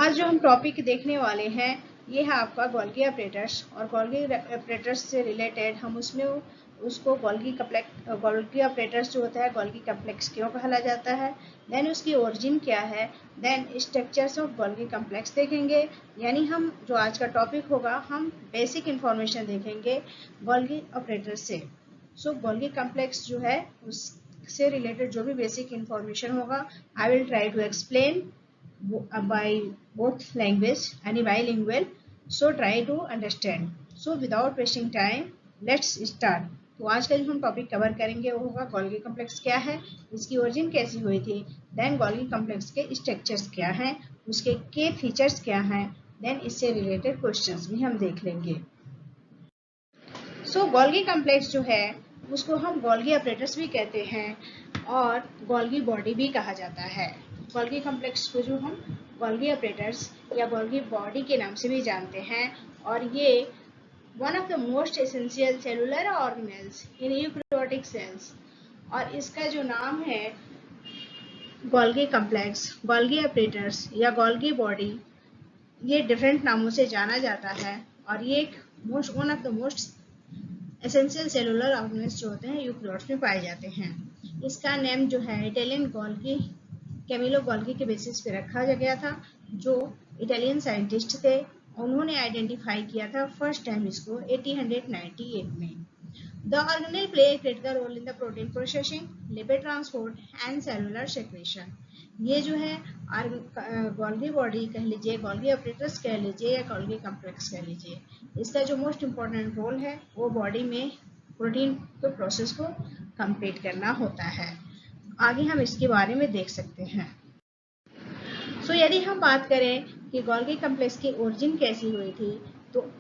आज जो हम टॉपिक देखने वाले हैं ये है आपका गोल्गी ऑपरेटर्स, और गोल्गी ऑपरेटर्स से रिलेटेड हम उसमें उसको गोल्गी ऑपरेटर्स जो होता है गोल्गी कॉम्प्लेक्स क्यों कहला जाता है, देन उसकी ओरिजिन क्या है, then structures of Golgi complex देखेंगे। यानी हम जो आज का टॉपिक होगा हम बेसिक इंफॉर्मेशन देखेंगे गोल्गी ऑपरेटर्स से। सो गोल्गी कॉम्प्लेक्स जो है उससे रिलेटेड जो भी बेसिक इंफॉर्मेशन होगा I will try to explain by both language and bilingual, so try to understand. So without wasting time let's start. तो आज का जो हम टॉपिक कवर करेंगे वो होगा गोल्गी कॉम्प्लेक्स क्या है, इसकी ओरिजिन कैसी हुई थी, देन गोल्गी कॉम्प्लेक्स के स्ट्रक्चर्स क्या हैं, उसके के फीचर्स क्या हैं, देन इससे रिलेटेड क्वेश्चंस भी हम देख लेंगे। सो गोल्गी कॉम्प्लेक्स जो है उसको हम गोल्गी ऑपरेटर्स भी कहते हैं और गोल्गी बॉडी भी कहा जाता है। गोल्गी कॉम्प्लेक्स को जो हम गोल्गी ऑपरेटर्स या गोल्गी बॉडी के नाम से भी जानते हैं, और ये one of the most essential cellular organelles in eukaryotic cells, और इसका जो नाम है गोल्गी कॉम्प्लेक्स, गोल्गी ऑपरेटर्स या गोल्गी बॉडी, ये डिफरेंट नामों से जाना जाता है, और ये एक one of the most essential cellular organelles जो होते हैं यूकैरियोट्स में पाए जाते हैं। इसका नेम जो है इटालियन गोल्गी कैमिलो गोल्गी के बेसिस पे रखा गया था, जो इटालियन साइंटिस्ट थे। उन्होंने आइडेंटिफाई किया था फर्स्ट टाइम इसको 1898 में। The organelle play a critical role in the protein processing, lipid transport and cellular secretion. ये जो है गोल्गी बॉडी कह लीजिए, गोल्गी ऑपरेटर्स कह लीजिए या गोल्गी कॉम्प्लेक्स कह लीजिए, इसका जो मोस्ट इम्पोर्टेंट रोल है वो बॉडी में प्रोटीन के प्रोसेस को कंप्लीट करना होता है। आगे हम इसके बारे में देख सकते हैं। सो यदि हम बात करें कि गोल्गी कॉम्प्लेक्स की ओरिजिन कैसी हुई थी, तो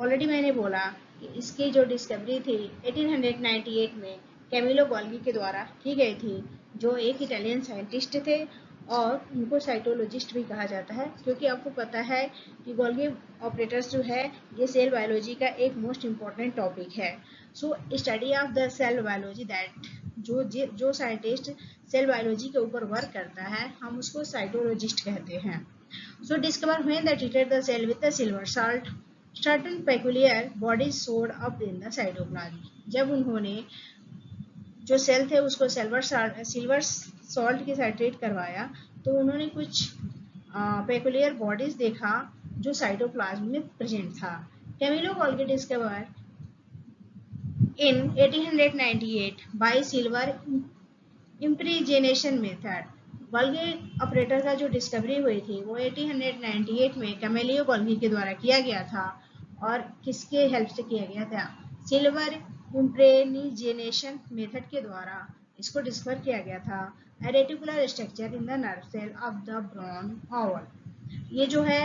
ऑलरेडी मैंने बोला कि इसकी जो डिस्कवरी थी 1898 में कैमिलो गोल्गी के द्वारा की गई थी, जो एक इटालियन साइंटिस्ट थे, और उनको साइटोलॉजिस्ट भी कहा जाता है, क्योंकि आपको पता है कि गोल्गी ऑपरेटर्स जो है ये सेल बायोलॉजी का एक मोस्ट इम्पॉर्टेंट टॉपिक है। So study of the cell biology, that जो साइंटिस्ट सेल बायोलॉजी के ऊपर वर्क करता है हम उसको साइटोलॉजिस्ट कहते हैं। So discover when they treated the cell with the silver salt, certain peculiar bodies showed up in the cytoplasm. जब उन्होंने जो सेल थे उसको सिल्वर सॉल्ट के साथ ट्रीट करवाया तो उन्होंने कुछ पेक्यूलियर बॉडीज देखा जो साइटोप्लाज्म में प्रेजेंट था। Camillo Golgi discover in 1898 by silver impregnation method। Golgi apparatus का जो डिस्कवरी हुई थी वो 1898 में कैमिलो गोल्गी के द्वारा किया गया था, और किसके हेल्प से किया गया था, सिल्वर इम्प्रेग्नेशन मेथड के द्वारा इसको डिस्कवर किया गया था। A reticular structure in the nerve cell of the brown owl. ये जो है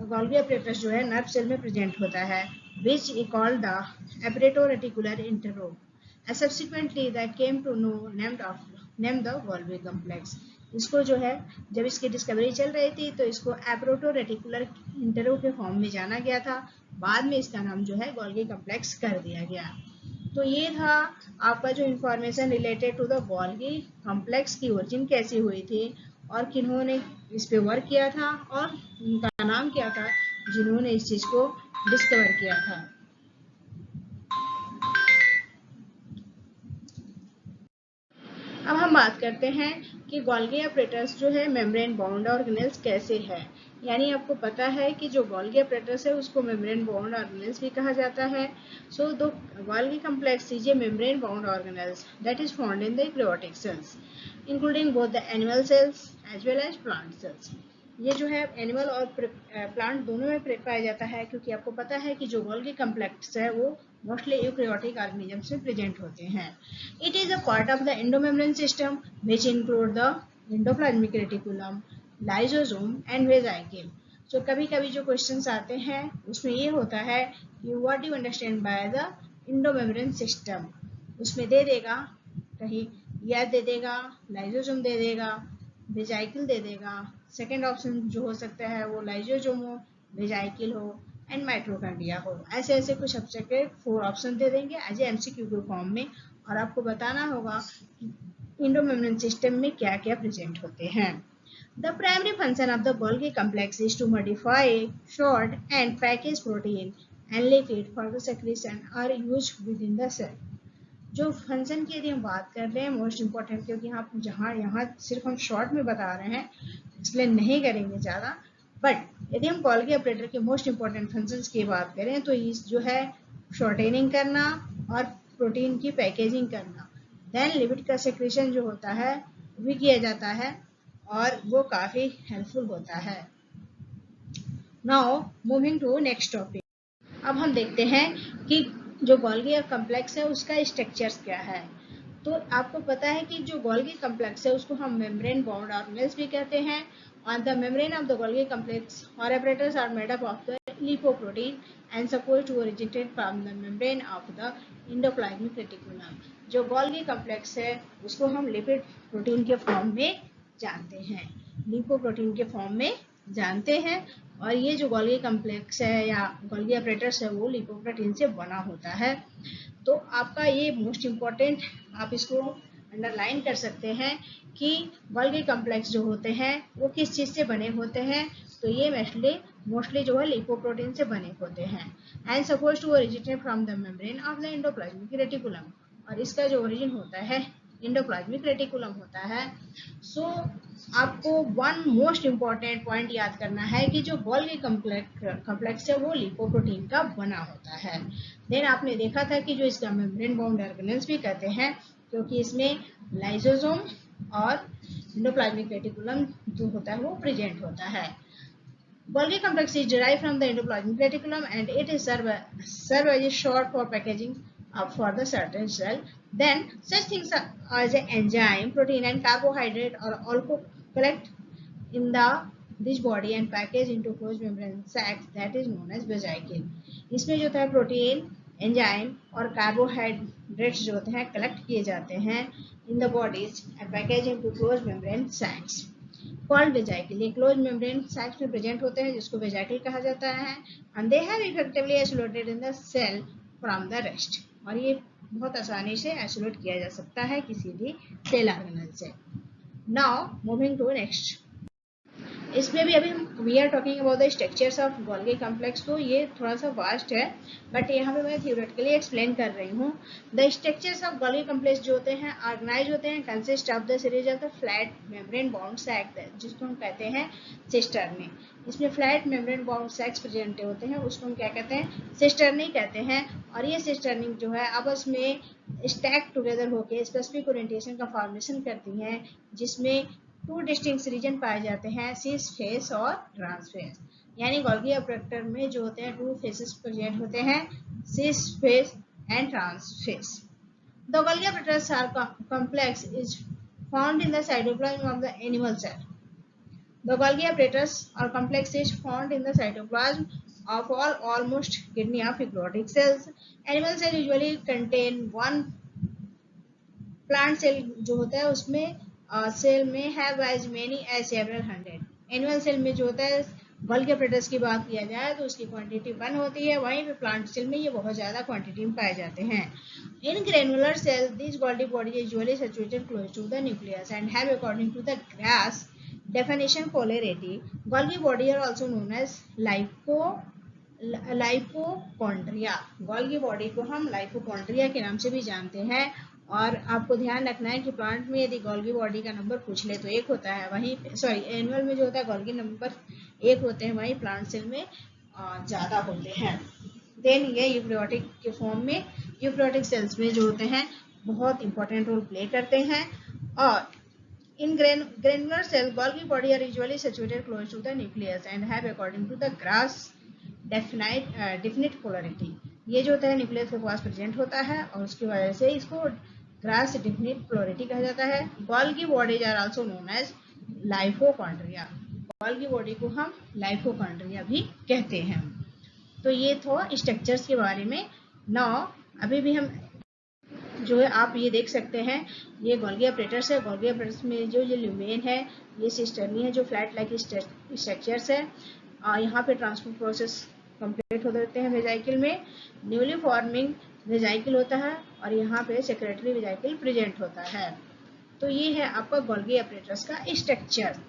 गोल्गी ऑपरेटर्स जो है नर्व सेल में प्रेजेंट होता है, which he called the apparatoreticular interlobe. And subsequently they came to know named the Golgi complex. इसको जो है जब इसकी डिस्कवरी चल रही थी तो इसको एप्रोटोरेटिकुलर इंटरलोब के फॉर्म में जाना गया था, बाद में इसका नाम जो है गोल्गी कॉम्प्लेक्स कर दिया गया। तो ये था आपका जो information related to the Golgi complex की ओरिजिन कैसी हुई थी और किन्होंने इस पे वर्क किया था और उनका नाम क्या था जिन्होंने इस चीज को डिस्कवर किया था। अब हम बात करते हैं कि गोल्गी ऑपरेटर्स जो है मेम्ब्रेन बाउंड ऑर्गेनेल्स कैसे है। यानी आपको पता है कि जो गोल्गी ऑपरेटर्स है उसको मेम्ब्रेन बाउंड ऑर्गेनेल्स भी कहा जाता है। So the Golgi complex is a membrane bound organelles that is found in the eukaryotic cells including both the animal cells as well as plant cells. ये जो है animal और प्लांट दोनों में पाया जाता है, क्योंकि आपको पता है कि जो गोल्गी कॉम्प्लेक्स है वो मोस्टली यूकैरियोटिक ऑर्गेनिजम्स में प्रेजेंट होते हैं। It is a part of the endomembrane system which include the endoplasmic reticulum, lysosome and vesicle. So कभी कभी जो क्वेश्चंस आते हैं उसमें ये होता है कि what do you understand by the endomembrane system. उसमें दे देगा कहीं या दे देगा लाइसोसोम दे देगा, वेसिकल दे देगा, सेकेंड ऑप्शन जो हो सकता है वो लाइसोसोम हो, वेसिकल हो एंड माइटोकॉन्ड्रिया हो। ऐसे ऐसे कुछ सब्जेक्ट 4 ऑप्शन दे देंगे एज एमसीक्यू के फॉर्म में, और आपको बताना होगा कि एंडोमेम्ब्रेन सिस्टम में क्या क्या प्रेजेंट होते हैं। The primary function of the Golgi complex is to modify, short, and package protein and lipid for the secretion are used within the cell. जो फंक्शन की यदि हम बात कर रहे हैं मोस्ट इम्पोर्टेंट, क्योंकि हम जहाँ यहाँ सिर्फ हम शॉर्ट में बता रहे हैं, एक्सप्लेन नहीं करेंगे ज़्यादा, बट यदि हम गोल्गी ऑपरेटर के मोस्ट इम्पोर्टेंट फंक्शंस की बात करें तो इस जो है शॉर्टेनिंग करना और प्रोटीन की पैकेजिंग करना, देन लिपिड का सेक्रेशन जो होता है भी किया जाता है और वो काफ़ी हेल्पफुल होता है. Now moving to next topic. अब हम देखते हैं कि जो गोल्गी कम्प्लेक्स है उसका स्ट्रक्चर्स क्या है. तो आपको पता है कि जो गोल्गी कम्प्लेक्स है उसको हम मेम्ब्रेन बाउंड ऑर्गेनेल्स भी कहते हैं. On the membrane of the Golgi complex or apparatus are made up of the lipoprotein and supposed to originate from the membrane of the endoplasmic reticulum. जो Golgi complex है उसको हम lipid protein के form में जानते हैं, lipoprotein के form में जानते हैं. और ये जो गोल्गी कम्प्लेक्स है या गोल्गी apparatus है वो लिपोप्रोटीन से बना होता है. तो आपका ये मोस्ट इम्पॉर्टेंट, आप इसको अंडरलाइन कर सकते हैं कि गोल्गी कम्प्लेक्स जो होते हैं वो किस चीज़ से बने होते हैं. तो ये मोस्टली जो है लिपोप्रोटीन से बने होते हैं. And suppose to originate from the membrane of the endoplasmic reticulum, और इसका जो ओरिजिन होता है एंडोप्लाज्मिक रेटिकुलम होता है. सो आपको वन मोस्ट इम्पॉर्टेंट पॉइंट याद करना है कि जो गोल्गी कम्प्लेक्स है वो लिपोप्रोटीन का बना होता है. देन आपने देखा था कि जो इसका मेम्ब्रेन बाउंड ऑर्गेनेल्स भी कहते हैं क्योंकि इसमें लाइसोसोम और एंडोप्लाज्मिक रेटिकुलम जो होता है वो प्रेजेंट होता है. Golgi complex is derived from the endoplasmic reticulum and it is serve as a short for packaging for the certain cell. Then such things as an enzyme, protein and carbohydrate are also collect in this body and package into closed membrane sacs that is known as vesicle. इसमें जो होता है protein, enzyme और carbohydrates जो होते हैं collect किए जाते हैं in the bodies and package into close membrane sacs called vesicle. ये क्लोज मेम्ब्रेन सैक्स में प्रेजेंट होते हैं जिसको वेजाइकल कहा जाता है. And they have effectively isolated in the cell from the rest, और ये बहुत आसानी से आइसोलेट किया जा सकता है किसी भी सेल ऑर्गेनेल से. Now moving to next. इसमें भी अभी we are talking about the structures of Golgi complex. तो ये थोड़ा सा वास्ट है बट यहाँ पे मैं थियोरेटिकली एक्सप्लेन कर रही हूँ. The structures of Golgi complex जो होते हैं ऑर्गेनाइज होते हैं consist of the series of the flat membrane bound sac जिसको हम कहते हैं सिस्टर्नी. इसमें flat membrane bound sacs present होते हैं उसको हम क्या कहते हैं, सिस्टर्नी कहते हैं. और ये सिस्टर्नी जो है आपस में स्टैक टुगेदर होकर स्पेसिफिक ओरिएंटेशन का फॉर्मेशन करती हैं जिसमें टू डिस्टिंक्ट रीजन पाए जाते हैं, सिस फेस और ट्रांस फेस. यानी गोल्गी ऑपरेटर में जो होते हैं टू फेसेस प्रेजेंट होते हैं, cis face and trans face. The Golgi apparatus complex is found in the cytoplasm of the animal cell. The Golgi apparatus or complex is found in the cytoplasm of almost kidney of eukaryotic cells. Animal cell usually contain one plant cell जो होता है उसमें cell में have as many as several hundred. Animal cell में जो होता है Golgi operators की बात किया जाए तो उसकी क्वांटिटी 1 होती है, वहीं पे प्लांट सेल में ये बहुत ज़्यादा क्वांटिटी में पाए जाते हैं. In granular cell this Golgi body is usually situated close to the nucleus and have according to the gross definition polarity. Golgi body are also known as lipochondria. Golgi body को हम लाइपोकॉन्ड्रिया के नाम से भी जानते हैं. और आपको ध्यान रखना है कि प्लांट में यदि गोल्गी बॉडी का नंबर पूछ ले तो 1 होता है, वहीं एनिमल में जो होता है गोल्गी नंबर 1 होते हैं, वहीं प्लांट सेल में ज़्यादा होते हैं. देन ये यूकैरियोटिक के फॉर्म में यूकैरियोटिक सेल्स में जो होते हैं बहुत इंपॉर्टेंट रोल प्ले करते हैं. और in granular cell Golgi body are usually situated close to the nucleus and have according to the Grass definite polarity. ये जो होता है न्यूक्लियस के पास प्रेजेंट होता है और उसकी वजह से इसको ग्रास डेफिनेट पोलरिटी कहा जाता है. Golgi bodies are also known as lipochondria. Golgi body को हम लाइपोकॉन्ड्रिया भी कहते हैं. तो ये था स्ट्रक्चर्स के बारे में. नाउ अभी भी हम जो है आप ये देख सकते हैं ये गोल्गी ऑपरेटर्स है. गोल्गी ऑपरेटर्स में जो ये ल्यूमेन है, ये सिस्टर्नी है जो फ्लैट लाइक स्ट्रक्चर्स है. यहाँ पे ट्रांसपोर्ट प्रोसेस कंप्लीट हो जाते हैं वेजाइकल में. न्यूली फॉर्मिंग वेजाइकल होता है और यहाँ पे सेक्रेटरी वेजाइकल प्रेजेंट होता है. तो ये है आपका गोल्गी ऑपरेटर्स का स्ट्रक्चर.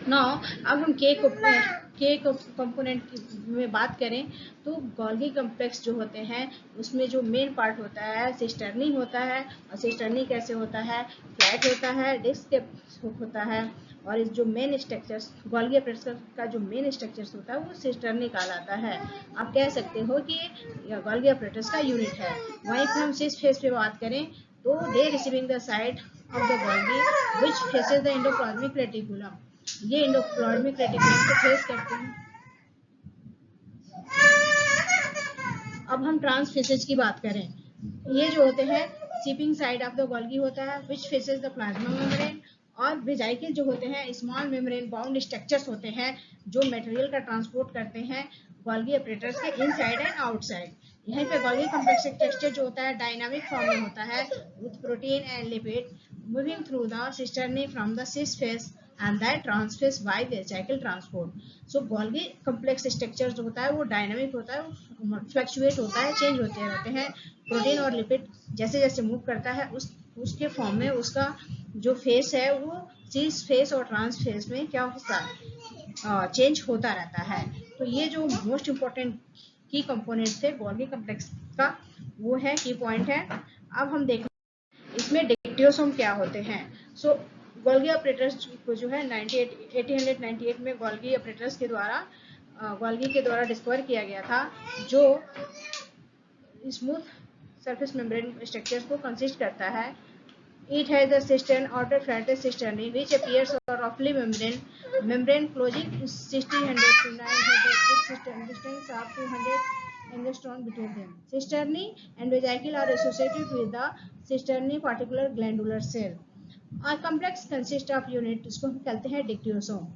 नाउ अब हम के कंपोनेंट में बात करें तो गोल्गी कॉम्प्लेक्स जो होते हैं उसमें जो मेन पार्ट होता है सिस्टर्नी होता है। और सिस्टर्नी कैसे होता है, फ्लैट होता है, डिस्क होता है। और इस जो मेन स्ट्रक्चर्स गोल्गी कॉम्प्लेक्स का जो मेन स्ट्रक्चर्स होता है वो सिस्टर्नी कहलाता है। आप कह सकते हो कि ये गोल्गी ऑपरेटर्स का यूनिट है। वहीं पे हम सिस फेस पे बात करें तो they receiving the side of the Golgi which faces the endoplasmic reticulum. ये एंडोप्लाज्मिक रेटिकुलम को फेस करते हैं। अब हम ट्रांसफेसेज की बात करें, ये जो होते हैं seeping side of the Golgi होता है विच फेसेस द प्लाज्मा मेम्ब्रेन। और वेजाइकल जो होते हैं स्मॉल मेम्ब्रेन बाउंड स्ट्रक्चर्स होते हैं जो मटेरियल का ट्रांसपोर्ट करते हैं गोल्गी ऑपरेटर्स के इनसाइड एंड आउटसाइड। यहीं पे गोल्गी कॉम्प्लेक्स स्ट्रक्चर जो होता है डायनामिक फॉर्म में होता है with protein and lipid moving through the cisternae from the cis face and that transfers by vesicle transport. So Golgi complex structure जो होता है वो डायनामिक होता है, फ्लक्चुएट होता है, चेंज होते रहते हैं। प्रोटीन और लिपिड जैसे जैसे मूव करता है उसके फॉर्म में उसका जो फेस है वो सिस फेस और ट्रांस फेस में क्या होता है, चेंज होता रहता है। तो ये जो मोस्ट इम्पोर्टेंट की कंपोनेंट थे गोल्गी कॉम्प्लेक्स का वो है की पॉइंट है। अब हम देखें इसमें डिक्टियोसोम क्या होते हैं। सो गोल्गी ऑपरेटर्स को जो है 1898 में गोल्गी ऑपरेटर्स के द्वारा गोल्गी के द्वारा डिस्कवर किया गया था जो स्मूथ सरफेस मेम्ब्रेन स्ट्रक्चर्स को कंसिस्ट करता है। It has the cistern outer flattest cisternae which appears roughly membrane closing 1600 to 900 with cistern distance of 200 angstrom between them. Cisternae and vesicle are associated with the cisternae particular glandular cell. और complex consist of unit जिसको हम कहते हैं dictyosome.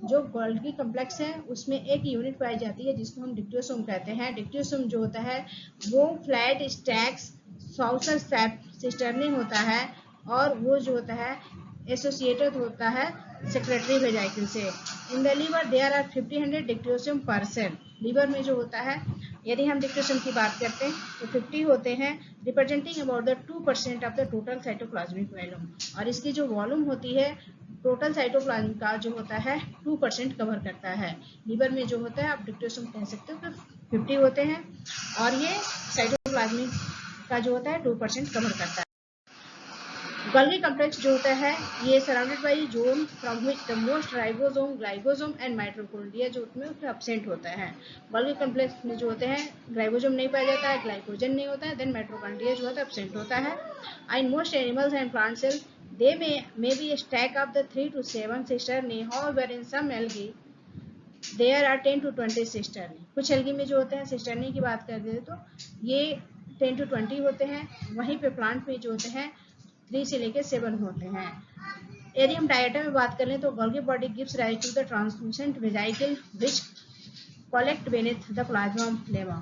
जो Golgi complex है उसमें एक unit पाई जाती है जिसको हम डिक्टियोसोम कहते हैं। डिक्टियोसोम जो होता है वो फ्लैट स्टैक्स सॉल्सर सैप सिस्टर्नी होता है और वो जो होता है एसोसिएटेड होता है सेक्रेटरी वेजाइकल से। In the liver there are 50 dictyosome per cell. Liver में जो होता है यदि हम डिक्टियोसोम की बात करते हैं तो 50 होते हैं representing about the 2% of the total cytoplasmic volume. और इसकी जो वॉल्यूम होती है टोटल साइटोप्लाज्म का जो होता है 2% कवर करता है। लीवर में जो होता है आप डिक्टियोसोम कह सकते हो कि 50 होते हैं और ये साइटोप्लाज्मिक का जो होता है 2% कवर करता है। गोल्गी कॉम्प्लेक्स जो होता है ये surrounded by zone from which the most ribosome glycosome and mitochondria जो उसमें एब्सेंट होता है। गोल्गी कॉम्प्लेक्स में जो होते हैं राइबोसोम नहीं पाया जाता है, ग्लाइकोजन नहीं होता है, देन माइटोकॉन्ड्रिया जो होता है एब्सेंट होता है। In most animals and plant cell they may be stack of the 3 to 7 cisternae. However in some algae there are 10 to 20 cisternae. कुछ एल्गी में जो होते हैं सिस्टर्नी की बात करते हैं तो ये 10 to 20 होते हैं। वहीं पे प्लांट में जो होते हैं 3 से लेकर 7 होते हैं। यदि हम डायटा में बात करें तो Golgi body gives rise to the translucent vesicle which collect beneath the plasma lemma.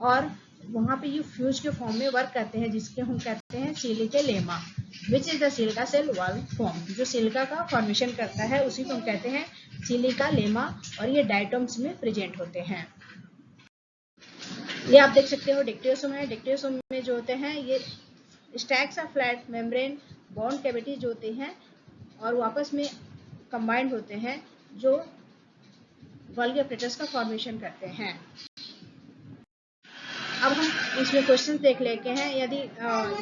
और वहाँ पे ये फ्यूज के फॉर्म में वर्क करते हैं जिसके हम कहते हैं silica lemma which is the silica cell wall form. जो सिलिका का फॉर्मेशन करता है उसी को हम कहते हैं सिलिका लेमा और ये डायटोम्स में प्रेजेंट होते हैं। ये आप देख सकते हो डिक्टियोसोम है। डिक्टियोसोम में जो होते हैं ये stacks of flat membrane bond cavity जो होते हैं और वापस में कंबाइंड होते हैं जो गोल्गी ऑपरेटर्स का फॉर्मेशन करते हैं। अब हम इसमें क्वेश्चन देख लेते हैं। यदि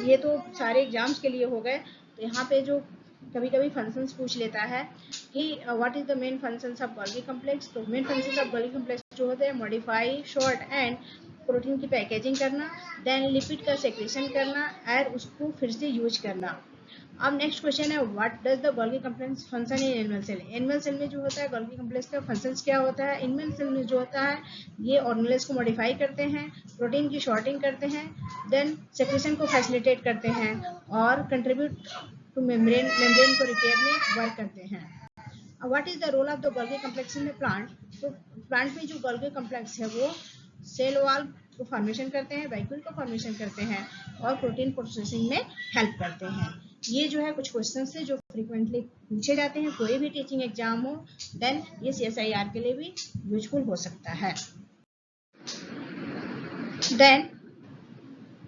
ये तो सारे एग्जाम्स के लिए हो गए तो यहाँ पे जो कभी कभी फंक्शंस पूछ लेता है कि what is the main functions of Golgi complex. तो main functions of Golgi complex जो होते हैं मॉडिफाई शॉर्ट एंड प्रोटीन की पैकेजिंग करना, देन लिपिड का सेक्रेशन करना और उसको फिर से यूज करना। अब नेक्स्ट क्वेश्चन है what does the Golgi complex function in animal cell. Animal cell में जो होता है गोल्गी कॉम्प्लेक्स का फंक्शंस क्या होता है। एनिमल सेल में जो होता है ये ऑर्गेनेल्स को मॉडिफाई करते हैं, प्रोटीन की शॉर्टिंग करते हैं, देन सेक्रेशन को फैसिलिटेट करते हैं और कंट्रीब्यूट टू मेम्ब्रेन को रिपेयर में वर्क करते हैं। What is the role of the Golgi complex in plant. तो प्लांट में जो गोल्गी कॉम्प्लेक्स है वो सेल वॉल को फॉर्मेशन करते हैं, वैक्यूल को फॉर्मेशन करते हैं और प्रोटीन प्रोसेसिंग में हेल्प करते हैं। ये जो है कुछ क्वेश्चंस थे जो फ्रीक्वेंटली पूछे जाते हैं कोई भी टीचिंग एग्जाम हो, देन ये CSIR के लिए भी यूजफुल हो सकता है। Then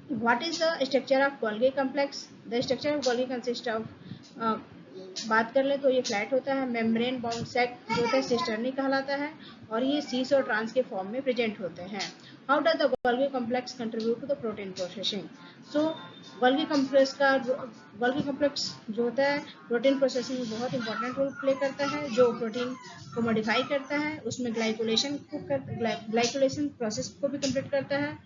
what is the structure of Golgi complex? The structure of Golgi consists of बात कर ले तो ये फ्लैट होता है। मेम्ब्रेन बाउंड सेक जो होता है सिस्टर्नी कहलाता है और ये सीस और ट्रांस के फॉर्म में प्रेजेंट होते हैं। How does the Golgi complex contribute to the protein processing? So Golgi complex जो होता है प्रोटीन प्रोसेसिंग में बहुत इंपॉर्टेंट रोल प्ले करता है, जो प्रोटीन को मॉडिफाई करता है, उसमें ग्लाइकोलेशन प्रोसेस को भी कंप्लीट करता है,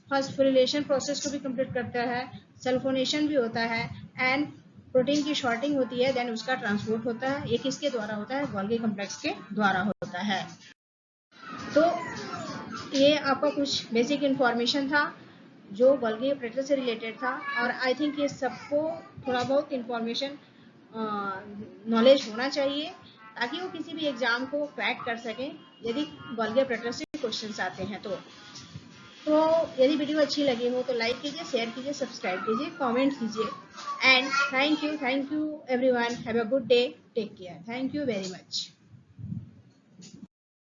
फॉस्फोरिलेशन प्रोसेस को भी कंप्लीट करता है, सल्फोनेशन भी होता है एंड प्रोटीन की शॉर्टिंग होती है, देन उसका ट्रांसपोर्ट होता है। ये किसके द्वारा होता है? गोल्गी कॉम्प्लेक्स के द्वारा होता है। तो ये आपका कुछ बेसिक इंफॉर्मेशन था जो गोल्गी ऑपरेटर से रिलेटेड था और आई थिंक ये सबको थोड़ा बहुत इंफॉर्मेशन नॉलेज होना चाहिए ताकि वो किसी भी एग्जाम को क्रैक कर सकें यदि गोल्गी ऑपरेटर से क्वेश्चंस आते हैं तो यदि वीडियो अच्छी लगी हो तो लाइक कीजिए, शेयर कीजिए, सब्सक्राइब कीजिए, कमेंट कीजिए and thank you everyone. Have a good day, take care, thank you very much.